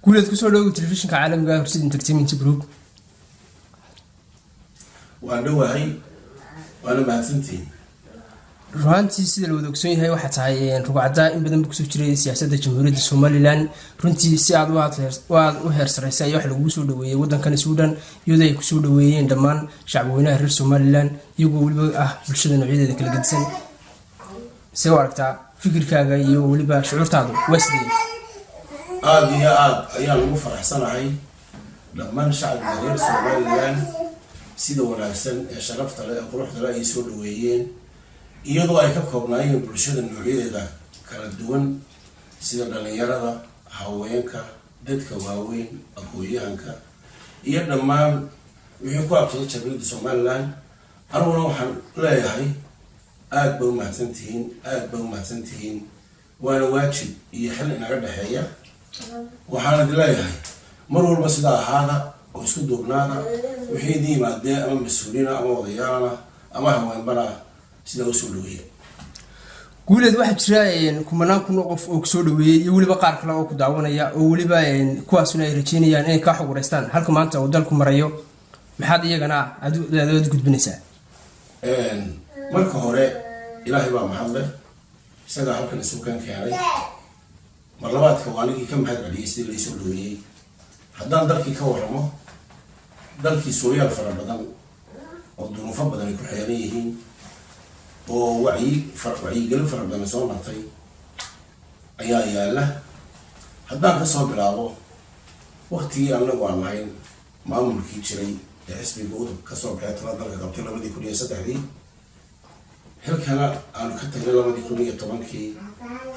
guuleed ku soo dhawow telefishinka caalamiga Horseed Entertainment Group. waan dhawahay waana mahadsantiin. runtii sida loo ogsoon yahay waxa tahay rugcada in badan ku soo jiray siyaasadda jamhuuriyadda Soomaaliland. runtii si aad u heersareysay wax lagu soo dhaweeyay wadankan Suudaan iyadoo ay ku soo dhaweeyeen dhammaan shacabweynaha reer Soomaaliland iyagoo waliba ah bulshada noocyada kala gedsan. si waragta fikirkaaga iyo waliba shucuurtaadu wasdii aad iyo aad ayaan ugu faraxsanahay dhammaan shacabka reer Soomaaliland sida wanaagsan ee sharafta leh ee quruxda leh ay soo dhaweeyeen iyadoo ay ka koobnaayeen bulshada noocyada kala duwan sida dhalinyarada, haweenka, dadka waaweyn, aqoonyahanka iyo dhammaan wixii ku abtay jamhuuriyadda Soomaaliland. aniguna waxaan leeyahay aad baa u mahadsantihiin waana waajib iyo xil inaga dhaxeeya. waxaan leeyahay mar walba sida ahaada oo isku duubnaada wixii diimaadee ama mas'uuliina ama wadayaalana ama haweenbana sida u soo dhaweeyay. guuleed waxa jira kumanaan kun oo qof oo ku soo dhaweeyay iyo waliba qaar kale oo ku daawanaya oo waliba kuwaasuna ay rajeynayaan inay ka xuquureystaan halka maanta uu dalku marayo. maxaad iyagana aad gudbinaysaa? marka hore ilaahay baa mahad leh isaga halkan isu keenay. mar labaadka waa anigii ka mahad celiyay sidii la soo dhaweeyay. haddaan dalkii ka waramo dalkii sooyaal fara badan oo duruufo badan ay ku xeeran yihiin oo wacyigelin fara badan soo martay ayaa yaala. haddaan ka soo bilaabo waqtigii anagu aan lahayn maamulkii jiray ee xisbiga udub ka soo baxay talada dalka qabtay 2003 halkana aanu ka tagnay 2010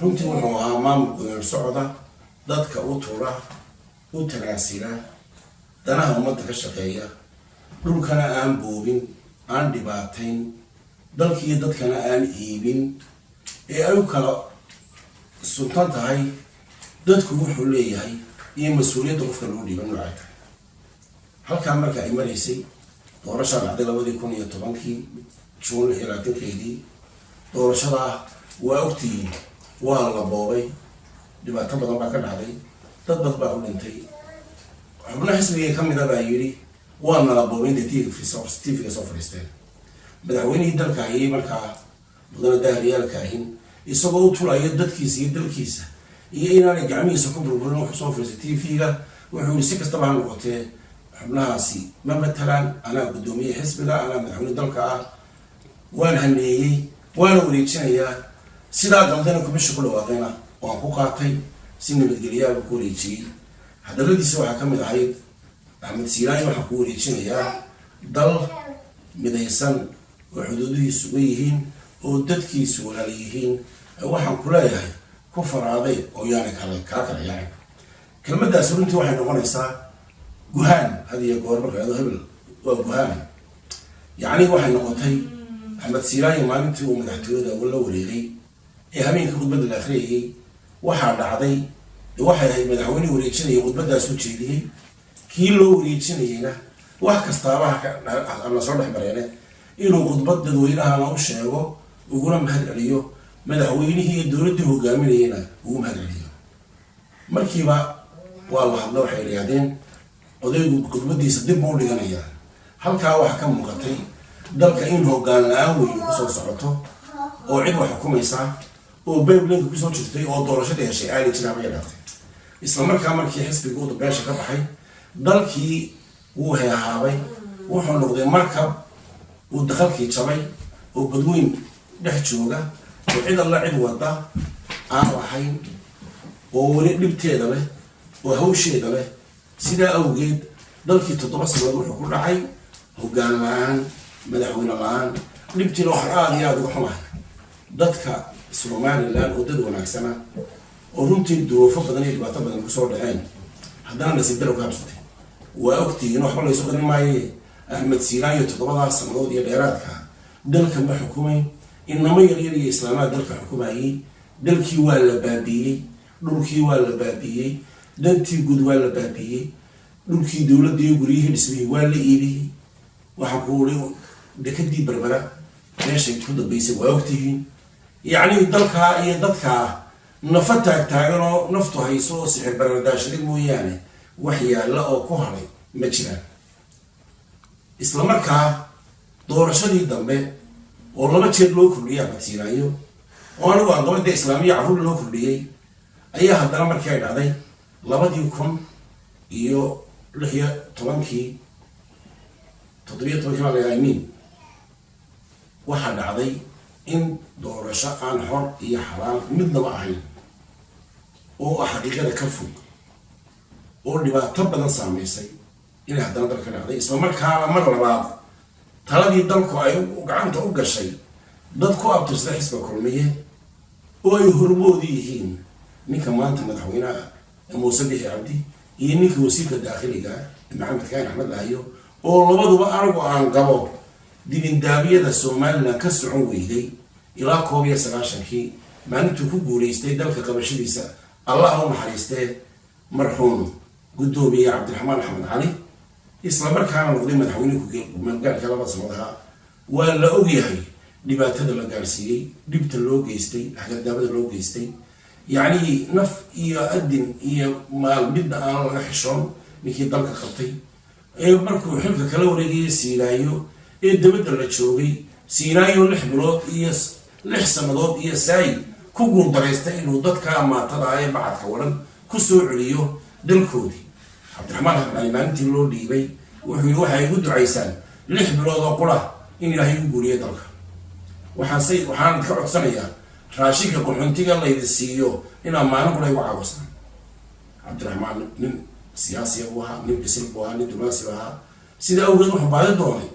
runtii wuxuu ahaa maamulku socda dadka u tuura u tanaasila danaha ummadda ka shaqeeya dhulkana aan boobin aan dhibaatayn dalkii dadkana aan iibin ee ay kala sultan tahay dadku wuxuu leeyahay iyo mas'uuliyadda qofka loo dhiiban nooca tahay. halkaa marka ay maraysay doorashada dhacday 2010 June 11 doorashada waa ogtihiin waa la boobay dhibaato badan baa ka dhacday dad badan baa u dhintay. xubnaha xisbiga ka mid ah baa yiri waa la boobay TV soo fariisteen. madaxweynihii dalka ayay markaa mudane daahiriyaalka ahin isagoo u tulaya dadkiisa iyo dalkiisa iyo inaanay gacmihiisa ku burburin wuxuu soo fariistay TV-ga wuxuu yiri si kastaba ha noqotee xubnahaasi ma matalaan anaa gudoomiye xisbiga anaa madaxweyne dalka ah waan haneeyey waana wareejinayaa sidaa daldana kubisha ku dhawaaqayna waan ku qaatay si nabadgelyaaba ku wareejiyey. hadaladiisa waxaa ka mid ahayd Axmed Siiraayi waxaan ku wareejinayaa dal midaysan oo xuduudihiisu uga yihiin oo dadkiisu walaal yihiin. waxaan ku leeyahay ku faraaday oo yaani kala yaani kelmaddaas runtii waxay noqonaysaa guhaan hadiya goor marka hebel waa guhaan yani waxay noqotay Axmed Siiraayi maalintii uu madaxtooyada la wareegay ee habeenka khudbadda la akhriyay waxaa dhacday waxay ahayd madaxweyne wareejinaya khudbaddaas u jeediyay kii loo wareejinayna wax kastaaba la soo dhexmareen inuu khudbad dadweynaha u sheego uguna mahad celiyo madaxweynihii iyo dowladda hogaaminayna uu mahad celiyo. markiiba waa la hadlo waxay yiraahdeen odaygu khudbadiisa dib u dhiganaya. halkaa waxa ka muuqatay dalka in hoggaan la'aan weyn ku soo socoto oo cid wax xukumaysa oo beeblinka ku soo jirtay oo doorashada heshay aanay jirin ma yaraatay. isla markii xisbiga uu beesha ka baxay dalkii wuu heehaabay wuxuu noqday markab uu dakhilkii jabay oo badweyn dhex jooga oo cid alla cid wada aan lahayn oo weli dhibteeda leh oo hawsheeda leh. sidaa awgeed dalkii 7 sanadood wuxuu ku dhacay hoggaan la'aan madaxweyne la'aan. dhibtiina waxaa aad iyo aad uga xumahay dadka Soomaaliland oo dad wanaagsana oo runtii duruufo badan iyo dhibaato badan ku soo dhaceen haddana nasiib daro ka habsatay. waa ogtihiin waxba la isoo qarin maaye Axmed Siiraayi 7 sanadood iyo dheeraadka dalka ma xukumay inama yaryar iyo islaamaad dalka xukumayay. dalkii waa la baabiiyey dhulkii waa la baabiiyey dantii guud waa la baabiiyey dhulkii dowladda iyo guryihii dhismihii waa la iibiyey. waxaan ku wari dekadii berbera meeshay ku dambaysay waa ogtihiin. yacni dalka iyo dadka نفتها تاجرو نفتها يسوع سحر برداشة مويانة وحيا لا أو كهري مجرى إسلامك دور شديد دمبه والله ما تشيل له كلية بتسيرايو وأنا وأنا ده إسلامي عفوا له كلية أيها هذا الأمر كائن عليه لابد يكون يو لحية طبعاً تطبيق على يمين واحد عليه إن دور شاء عن حر هي حرام من ضمعين أو حقيقة كفو أو اللي بقى تبدأ سامي سي إلى هذا الأمر كائن عليه إسلامك كان مرة بعض تلاقي دلكو أيو وقعان توقع شيء دلكو أبتسلح اسمه كرمية ويهربوا ديهين نيكا ما أنت مدحوينا موسى بيه عبدي ينيك وسيلة الداخلي محمد كان أحمد لاهيو ولبدو بأرجو عن قبو دي من دابية السومالنا كسرعون ويدي إلى كوبيا سغاشنكي ما نتو كوغوليستي دلك قبشيسا اللهم حريستي مرحوم قدومي عبد الرحمن حمد علي إسلام كان مقدم مدحويني من قال كلام صمدها ولا أوجيهي دبعت هذا الجالسي دبت اللوجيستي حاجة دابد اللوجيستي يعني نف يقدم ما بدنا أنا حشون نكي ضلك خطي مركو حلك كلوري سينايو دبت اللي تشوفي سينايو لحبلوت لحسملوت ساي كوجون دريستي إنه ضد كام طلع بعد كورن كسر عليو دلكودي عبد الرحمن حمد ما أنت لو ديبي وحيوها يقول عيسان لحبلوت وقرا إن الله يقول يدلك وحان كعب سنيا راشيك قحنتي الله يدسيو إن ما نقول أي وعوسنا عبد الرحمن من سياسي أبوها من بسيط أبوها من دبلوماسي أبوها سيدا أول ما بعد دوني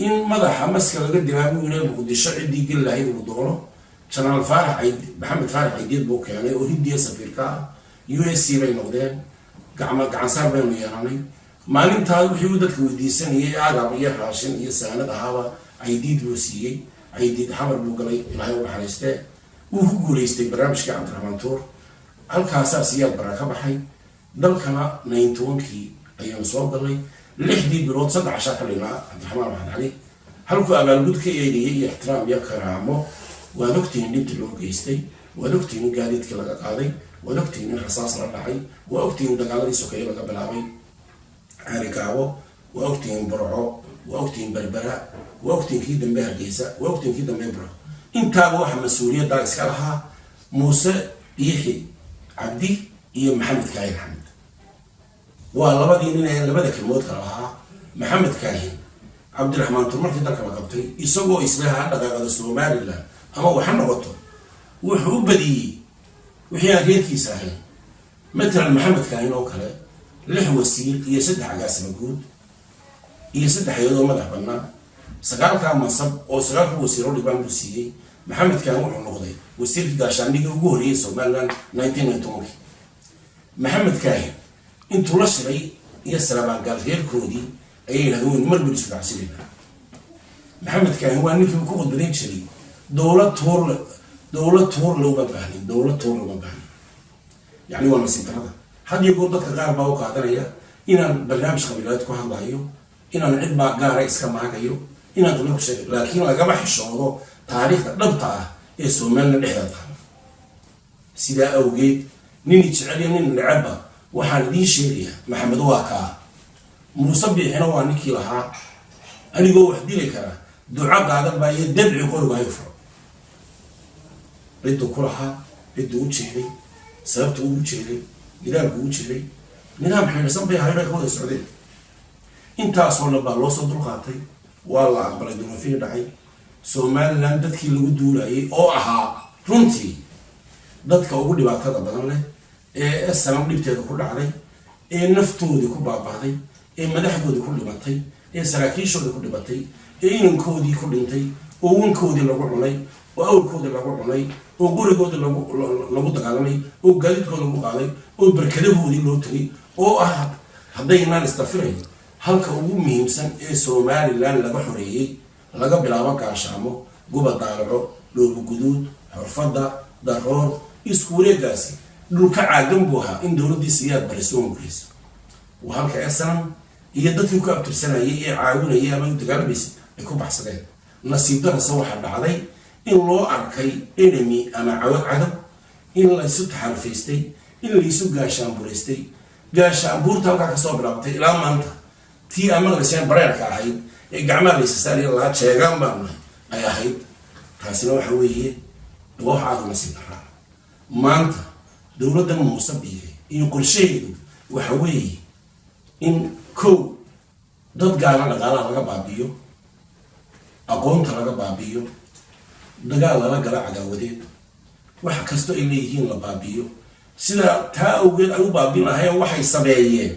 إن ماذا حمس كلا قد دماغه يقول بقول الشرع دي قل له يدور دوره كان الفارح عيد محمد فارح عيد بوك يعني وهندي سفير كا US بين نقدين قعم صار بين ويراني ما ننتهي بحيودك ودي سنة هي عقب هي راشن هي سنة هوا عيديد روسية عيديد حمر بوقلي إلهي وحرسته وهو قوليستي برامج عبد الرحمن تور الكاساسيات بركة بحي دلكنا نينتونكي أيام صوب قلي لحدي برود 16 كلمة عبد الرحمن محمد علي هلكو أبان قد كي احترام يا كرامه ونكتين نبت اللوجيستي ونكتين قاديد كلا قاضي ونكتين الرصاص ربحي وأكتين دقالي سكي لقى بلاوي عرقاوه وأكتين برعو وأكتين بربراء وأكتين كيدا مهرقيسة وأكتين كيدا مبرو انتابو واحد مسؤولية دارس كالها موسى يحيى عبدي إيه محمد كاهن حمد والله بدي إننا لبدك الموت كالها محمد كاهن عبد الرحمن تمر في ذلك الوقت يسووا إسمها هذا قاعد السومالي الله أما وحنا وطن وحب بدي وحيا غير كيساهن مثلا محمد كاهن أو كلا له وسيل يسد عجاز موجود يسد حيوان مدح بنا سقال كان منصب أو سقال هو وسيله اللي بان بسيه محمد كاهن وحنا نقضي وسيل كاشان دي جوهري سومالان 1990 محمد كاهن انتوا لشري يسلم عن قال غير كودي أي لهون مر بليش بعسيرنا محمد كاهن هو أنك بكون بدين شري دولة تور لو ببهني دولة تور لو ببهني يعني هو المسيط هذا حد يقول ضد غير باو قادرية إن برنامج قبيلاتكم هذا أيو إن العلم قارئ إسكام هاكيو إن تقولك شيء لكن لا جمع الشعور تاريخ نبتة يسومنا الإحداث سيدا أوجيد نيجي تعلي نين لعبة وحالدين شيريا محمد واقع مصبي هنا وانكي لها أنا جو وحدي لك دعاء هذا ما يدبع يقول ما يفرق ردوا كلها ردوا وجهي سببت وجهي نظام وجهي نظام حين صبي هاي هو السعودية أنت أصلا بالله صدر قاطي والله عبر الدنيا فيه دعي سومال لان دتك اللي ودوا لي أو أها رنتي دتك أقول لي بعد هذا بدلنا السلام اللي بتاعه كله علي نفتو دي كل بعضي مدحكودي كل بطي سراكيشودي كل بطي إنكودي كل انتي وإنكودي لو عني وأولكودي لو عني وقولكودي لو دقالني وقالتكودي لو قالي وبركدهودي لو تري أو أحد هذين نستفرين هلك أمهم سن سومالي لان لقى حرية لقى بلابك عشامو جوبا دارو لو بجدود حرفضة ضرور يسكولي قاسي لو كعادم بوها إن دولة سياد برسوم بريس وهلك أصلاً يدك كابتر سنة يعاون ما يتقال بس يكون بحسنين نصيب ده نصوح على إن الله أركي إنمي أنا عود عدم in la isu taxarufaystay in la isu gaashaanbuuraystay gaashaanbuurta halkaa kasoo bilaabtay ilaa maanta tii aan maqlayseen bareerka ahayd ee gacmaha laysa saariya lahaa jeegaan baan nahay ay ahayd taasina waxa weeye wax aad uma sii daraa maanta dowladdan muuse biixi iyo qorshaheedu waxa weeye in kow dad gaala dhaqaalaha laga baabiyo aqoonta laga baabiyo dagaal lala gala cadaawadeed wax kasto ay leeyihiin la baabiyo sida taa awgeed ay u baabin lahayn waxay sameeyeen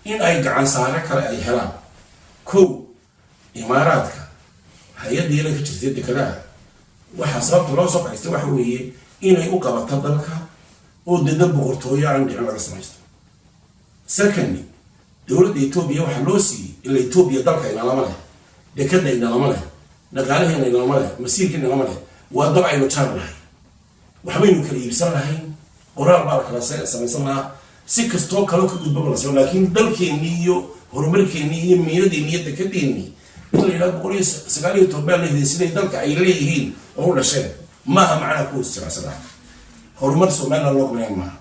in ay gacan saare kale ay helaan kow imaaraadka hay-adii la ka jirtay dekedaha waxa sababta loo soo qaystay waxa weeye inay u qabato dalka oo dada boqortooyo aan dhicin laga samaysto secondly dowladda Ethiopia waxa loo siiyey ila Ethiopia dalka inalama leh dekeda inalama leh dhaqaalaheena inalama leh masiirkeena inalama leh waa dal aynu jar lahay waxbaynu kala iibsan lahayn qoraal baa kala samaysan lahaa si kastoo kale ka gudbaba la soo laakiin dalkeennii iyo horumarkeennii iyo miiradeenii iyo dekedeennii in la yidhahdo 199 lehdeen siday dalka ay leeyihiin oo u dhasheen maaha macnaa ku istiraasadaa horumar Soomaaliya loo qeybin maaha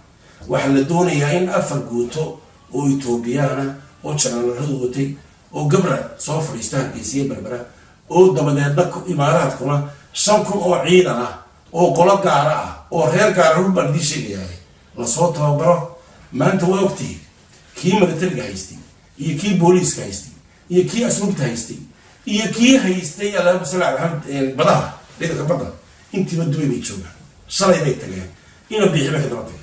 waxa la doonayaa in afar guuto oo Ethiopiana oo janaaladu watay oo gabra soo fadhiista Hargeysa Berbera oo dabadeedna imaaraadkuna 5,000 oo ciidan ah oo qolo gaar ah oo reer gaar ah u bandhig sheegayay la soo tababaro maanta waa waqti kii militariga haystay iyo kii booliiska haystay iyo kii asluubta haystay iyo kii haystay Allahu subhanahu badaha dhidka badan intii waddo ay joogaan shalay bay tageen ina biixba ka dabtay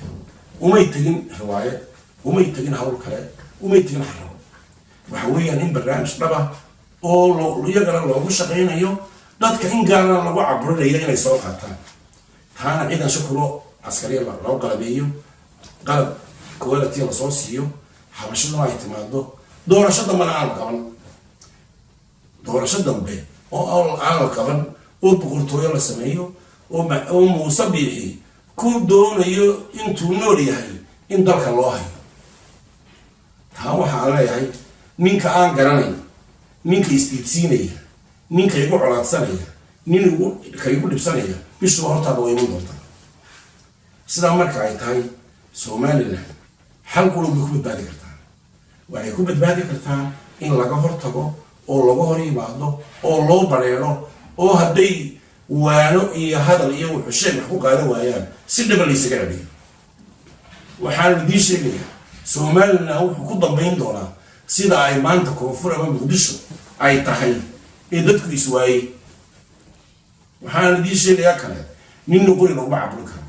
umay tagin riwaayad umay tagin hawl kale umay tagin xarabo waxa weeyaan in barnaamij dhaba oo iyagana loogu shaqeynayo dadka in gaarna lagu caburinayo inay soo qaataan taana ciidan shakuro askariya loo qalabeeyo qalab quality la soo siiyo habashada ay timaado doorashada mana aan qaban doorasho dambe oo aan qaban oo boqortooyo la sameeyo oo Muuse Biixi ku doonayo intuu nool yahay in dalka loo hayo taa waxa leeyahay ninka aan garanayn ninka istiidsiinaya ninka igu colaadsanaya ninka igu dhibsanaya bishu hortaada way iman doontaa sida marka ay tahay Soomaaliland hal qolo ku badbaadi kartaa waxay ku badbaadi kartaa in laga hortago oo laga hor yimaado oo loo bareero oo haday waano iyo hadal iyo wuxuu sheeg wax ku qaadan waayaan si dhibal isaga rabiyo waxaan idin sheegayaa Soomaaliland wuxuu ku dambeyn doonaa sida ay maanta koonfur ama Muqdisho ay tahay ee dadku iswaayay waxaan idin sheegayaa kale nin qori lagu caburin karo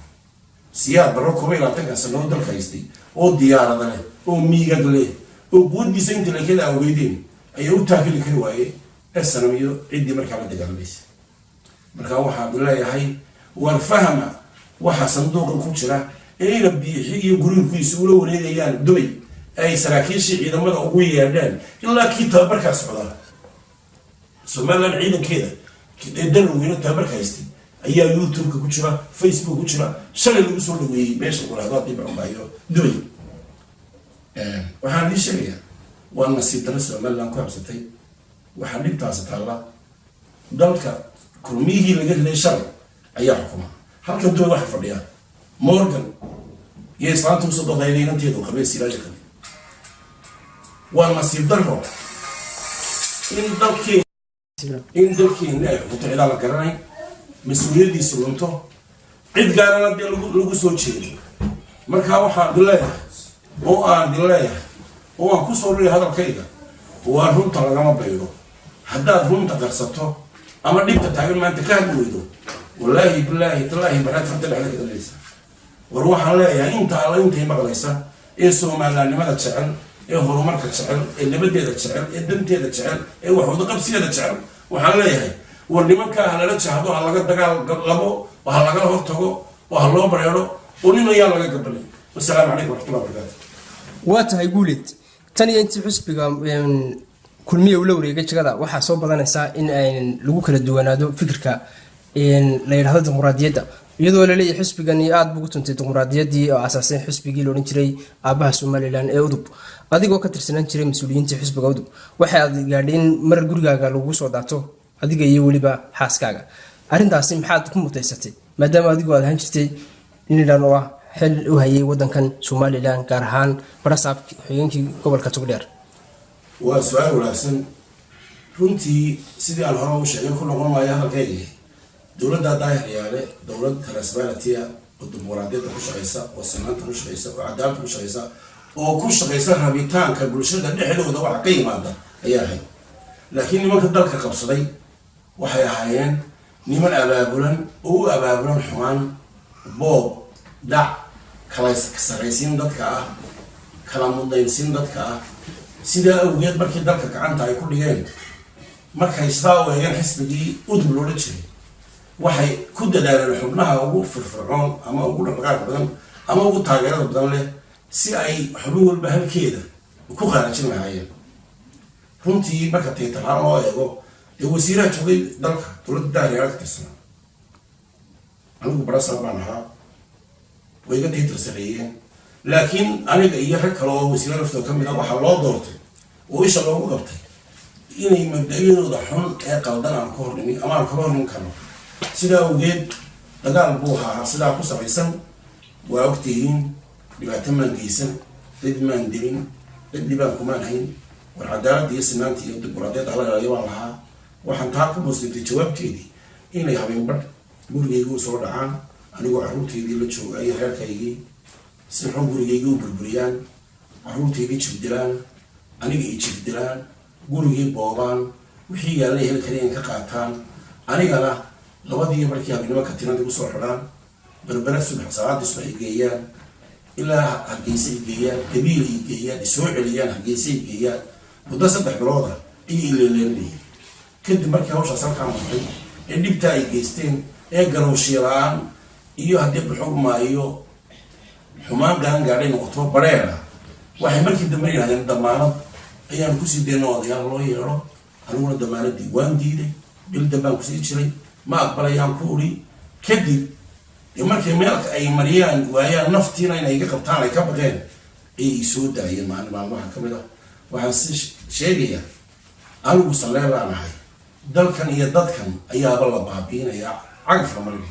siyaad baro kuma ilaatanka sano dalka haystay oo diyaarada leh oo miigad leh oo guuddiisa inta la kala awgeedeen ay u taakili kari waayay asnamiyo cidii markaa la dagaalamaysay markaa waxaa bilayahay war fahma waxa sanduuqa ku jira ee Biixi iyo gurigiisa ula wareegayaan Dubai ay saraakiisha ciidamada ugu yeedhaan ilaa kii tababarka socda Soomaaliland ciidankeeda kideedan weyn tababarka haystay ayaa YouTube ku jira Facebook ku jira shalay lagu soo dhaweeyay meesha quraado dib u baayo Dubai waxaan idin sheegayaa waa nasiib darro Soomaaliland ku habsatay waxaa dhibtaas taala dalka kulmihii laga helay shalay ayaa xukuma halka Dubai waxa fadhiya Morgan iyo islaantu soo doqaynay inanteedu qabeys ilaahay kale waa nasiib darro in dalkeena ay xukunto ilaa la garanay mas'uuliyadiisa lunto cid gaarana dee lagu soo jeedo markaa waxaan dileeyahay oo aan ku soo leeyahay hadalkayga waa runta lagama baydo haddaad runta qarsato ama dhibta taagan maanta ka hadli weydo wallaahi billaahi tallaahi baraad farta dhexda ka dhalaysa war waxaan leeyahay inta alla intay maqlaysa ee Soomaalilandnimada jecel ee horumarka jecel ee nabadeeda jecel ee danteeda jecel ee wax wada qabsigeeda jecel waxaan leeyahay war nimanka halala jahdo ha laga dagaal labo waxa laga hortago waxa loo bareero oo nin ayaa laga gabalay wassalaamu calaykum warahmatullahi wabarakatuh waa tahay guulid tan iyo intii xisbiga kulmiye ula wareegay jagada waxaa soo badanaysaa in ay lagu kala duwanaado fikirka la yiraahdo dimuqraadiyadda iyadoo la leeyahay xisbigan aad buu ku tuntay dimuqraadiyaddii oo asaasay xisbigii la oran jiray aabaha Soomaaliland ee udub adigoo ka tirsanaan jiray mas'uuliyiinta xisbiga udub waxa aad gaadheen mar gurigaaga lagu soo daato adiga iyo waliba xaaskaaga arintaasi maxaad ku mutaysatay maadaama adigu aad ahaan jirtay inilan oo ah xil u hayay wadankan Somaliland gaar ahaan barasaab xigeenkii gobolka Togdheer. waa su'aal wanaagsan runtii sidii aan hore u sheegay ku noqon maayo halkayga dowladda daahiryaale dowlad transparency oo dimuqraadiyadda ku shaqeysa oo sinaanta ku shaqeysa oo cadaaladda ku shaqeysa oo ku shaqeysa rabitaanka bulshada dhexdooda waxa ka yimaada ayaa ahayd laakiin nimanka dalka qabsaday waxay ahaayeen niman abaabulan oo u abaabulan xumaan boob dhac kala saraysiin dadka ah kala mudnaynsiin dadka ah sidaa awgeed markii dalka gacanta ay ku dhigeen markay sidaa u eegeen xisbigii udub loola jiray waxay ku dadaaleen xubnaha ugu firfircoon ama ugu dhaqdhaqaaq badan ama ugu taageerada badan leh si ay xubin walba halkeeda ku qaarajin lahaayeen runtii marka taytarhaan loo eego dee wasiiraha joogay dalka dowladda daahiryaale ka tirsanaa anigu barasaab baan ahaa way iga taytarsareeyeen laakiin aniga iyo rag kale oo wasiiro laftooda ka mid ah waxaa loo doortay oo isha loogu qabtay inay mabda-yadooda xun ee qaldan aan ka hornimin ama aan kala hornin karno sidaa awgeed dagaal buu ahaa sidaa ku samaysan waa ogtihiin dhibaato maan geysan dad maan dilin dad dhibaan kumaan hayn war cadaaladda iyo sinaanta iyo dimuqraadiyadda halagalayo baan lahaa waxaan taa ku boostay jawaabteedii inay habeenbadh gurigaygu soo dhacaan anigoo carruurteydii la jooga iyo reerkaygii si xun gurigayga u burburiyaan carruurteydii jibdilaan aniga i jibdilaan gurigii boobaan wixii yaalna hel kaliyan ka qaataan anigana labadii markii habeenimo katinada igu soo xidhaan berbera subax salaadii subax i geeyaan ilaa hargeysa i geeyaan gabiil i geeyaan isoo celiyaan hargeysa i geeyaan muddo 3 bilooda iyo ileeleelinayeen kadib markii hawshaas halkaan martay ee dhibtaa ay geysteen ee garowshiya la-aan iyo haddii buxugmaayo xumaan gaangaadhay noqoto bareera waxay markii dambe yidhahdeen damaanad ayaan kusii dayno odayaal loo yeedho aniguna damaanadii waan diiday bil dambaan kusii jiray ma aqbalayaan ku uri kadib markay meelka ay mariyaan waayaan naftiina inay iga qabtaan ay ka baqeen ayay soo daayeen maalmaha ka mid ah waxaan si sheegayaa anigu salleelaan ahay dalkan iyo dadkan ayaaba la baabiinayaa cagafka margi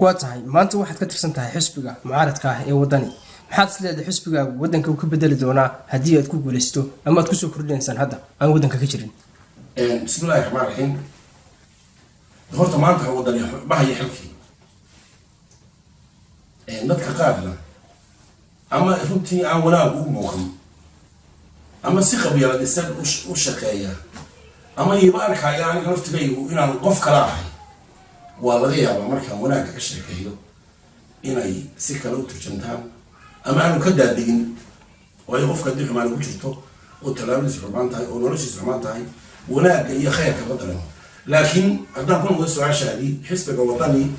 waa tahay maanta waxaad ka tirsan tahay xisbiga mucaaradka ah ee wadani maxaad isleedahay xisbiga wadanka uu ka bedeli doonaa haddii aad ku guulaysto ama aad kusoo kordhinaysaan hadda aan wadanka ka jirin bismillahi raxmaan raxiim horta maanta wadani bahaya xilkii dadka qaarna ama runtii aan wanaag u muuqan ama si qabyaaladisan u shaqeeya ama iiba arkaya aniga laftigaygu inaan qof kala ahay waa laga yaabaa markaan wanaagga ka sheekeeyo inay si kale u turjantaan ama aanu ka daadegin waayo qofka haddii xumaan ku jirto oo tallaabadiisu xumaan tahay oo noloshiisu xumaan tahay wanaagga iyo khayrka badalan laakiin haddaan ku noqdo su-aashaadii xisbiga wadani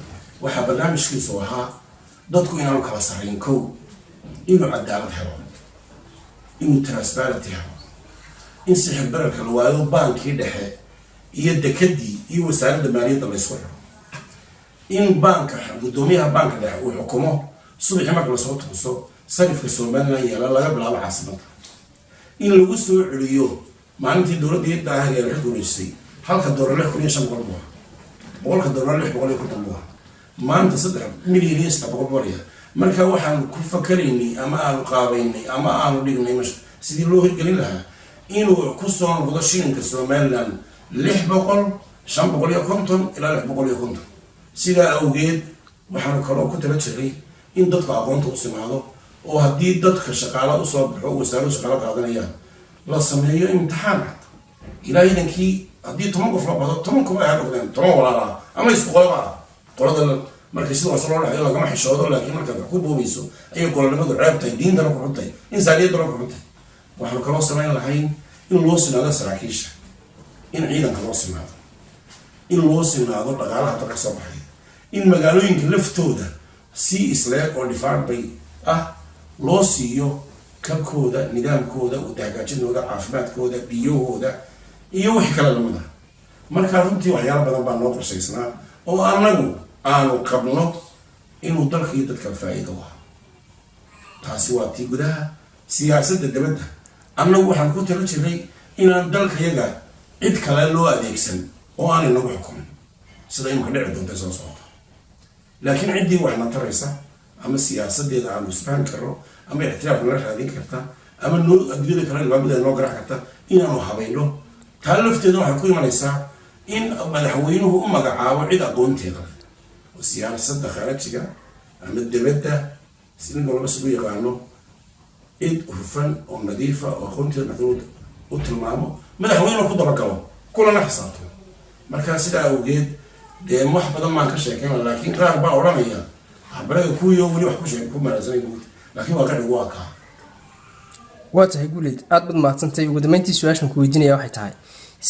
waxaa barnaamijkiisu ahaa dadku inaanu kala sarrayn kow inuu cadaalad helo inuu transparency helo in sixir bararka la waayo baankii dhexe iyo dekadii iyo wasaaradda maaliyadda la ysku xiro in baanka gudoomiyaha baanka dhexe uu xukumo subaxii marka lasoo tuuso sarifka Somaliland yaala laga bilaabo caasimada in lagu soo celiyo maalintii dowladda daahiryaale ka guuleysay halka doolar 6,500 buu boqolka doolar 600 buu maanta 3 milyan iyo 700 marka waxaan ku fakaraynay ama aan qaabaynay ama aan dhignay sidii loo hirgelin lahaa inuu ku soo noqdo shilinka Somaliland 600 550 ilaa 650 sidaa awgeed waxaan kaloo ku tala jiray in dadka aqoonta u simaado oo haddii dadka shaqaala u soo baxo wasaaradda shaqaala qaadanayaan la sameeyo imtixaan cad ilaa idankii haddii 10 qof la bado 10 kuma ay noqdeen 10 walaala ama isku qolada markay sidoo soo loo lagama xishoodo laakiin marka wax ku boobayso ay qoladnimadu ceebtay diintana ku xuntay insaaniyadana ku xuntay waxaan kaloo sameyn lahayn in loo sinaado saraakiisha in ciidanka loo sinaado in loo sinaado dhaqaalaha dalka soo baxay in magaalooyinka laftooda si isleeg oo dhifaar bay ah loo siiyo kalkooda nidaamkooda u hagaajinooda caafimaadkooda biyahooda iyo wixii kale lamida markaa runtii waxyaalo badan baa noo qorshaysnaa oo anagu aanu qabno inuu dalka iyo dadka faa'iido u hayo taasi waa tii gudaha siyaasadda dibadda annagu waxaan ku tala jiray inaan dalkayaga cid kale loo adeegsan oo aan inagu xukumin sida imika dhici doonta soo socota laakiin ciddii waxna taraysa ama siyaasadeeda aanu isfahan karno ama ixtiraaf nala raadin karta ama adduunyada kale ilbaabada noo garac karta inaanu habayno taa lafteeda waxay ku imanaysaa in madaxweynuhu u magacaabo cid aqoonteeda oo siyaasadda kharajiga ama dibadda sida golba sugu yaqaano cid hufan oo nadiifa oo aqoonteeda madaxweynuhu u tilmaamo madaxweynuhu ku dabagalo kulana xisaabto markaa sidaa awgeed dee wax badan maan ka sheekayna laakiin qaar baa odhanaya habaraga kuwiyo weli wax ku sheeg ku marasanay guud laakiin waa qadhigu waa kaa waa tahay guuleed aad bad mahadsantay ugu dambeyntii su-aashan ku weydiinaya waxay tahay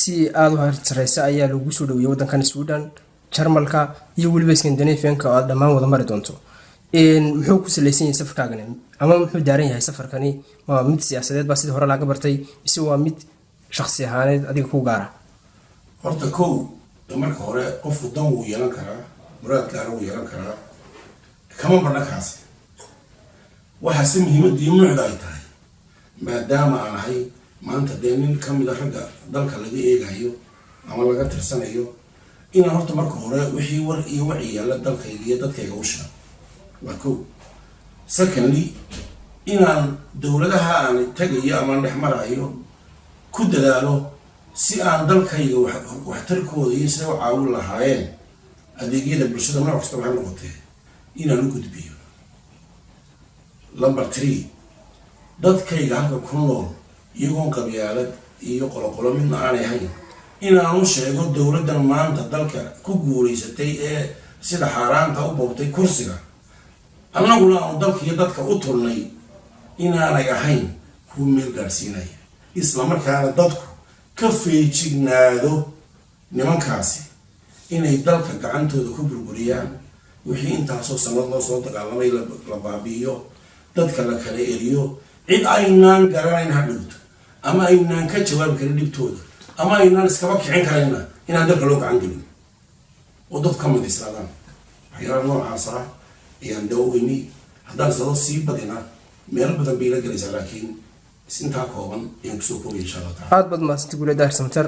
si aada u hersareysa ayaa lagu soo dhaweeyay waddankan Sweden Jarmalka iyo weliba Scandinavian-ka oo aad dhammaan wada mari doonto muxuu ku saleysan yahay safarkaagani ama muxuu daaran yahay safarkani waa mid siyaasadeed baa sidii hore laga bartay mise waa mid shakhsi ahaaneed adiga ku gaara horta kow marka hore qofku dan wuu yeelan karaa muraad gaara wuu yeelan karaa kama badna kaasi waxaase muhiimadii nuucda ay tahay maadaama aan ahay maanta dee nin ka mid a ragga dalka laga eegayo ama laga tirsanayo inaan horta marka hore wixii war iyo waci yaalla dalkayga iyo dadkayga u sheego waa kow secondly inaan dowladaha aan tagayo ama dhex marayo ku dadaalo si aan dalkayga waxtarkooda iyo sida u caawin lahaayeen adeegyada bulshada nooc kasta waxay noqotee inaan u gudbiyo number 3 dadkayga halka ku nool iyagoon qabyaalad iyo qoloqolo midna aanay ahayn inaanu sheego dowladdan maanta dalka ku guulaysatay ee sida xaaraanta u boobtay kursiga annaguna aanu dalka iyo dadka u turnay inaanay ahayn kuwa meel gaadhsiinaya islamarkaana dadku ka feejignaado nimankaasi inay dalka gacantooda ku burburiyaan wixii intaasoo sanad loo soo dagaalamay la baabi'iyo dadka la kala eriyo cid aynaan garanayn ha dhigto ama aynaan ka jawaabi karin dhibtooda ama aynaan iskaba kicin karayna inaan dalka loo gacan gelin oo dad ka mid islaadaan waxyaala noocaas ah ayaan daaweyni haddaan sado sii badina meel badan bay la gelaysaa laakiin intaa kooban ayaan kusoo koobay insha allah taala aad baad mahadsantahay guuleed Daar Samatar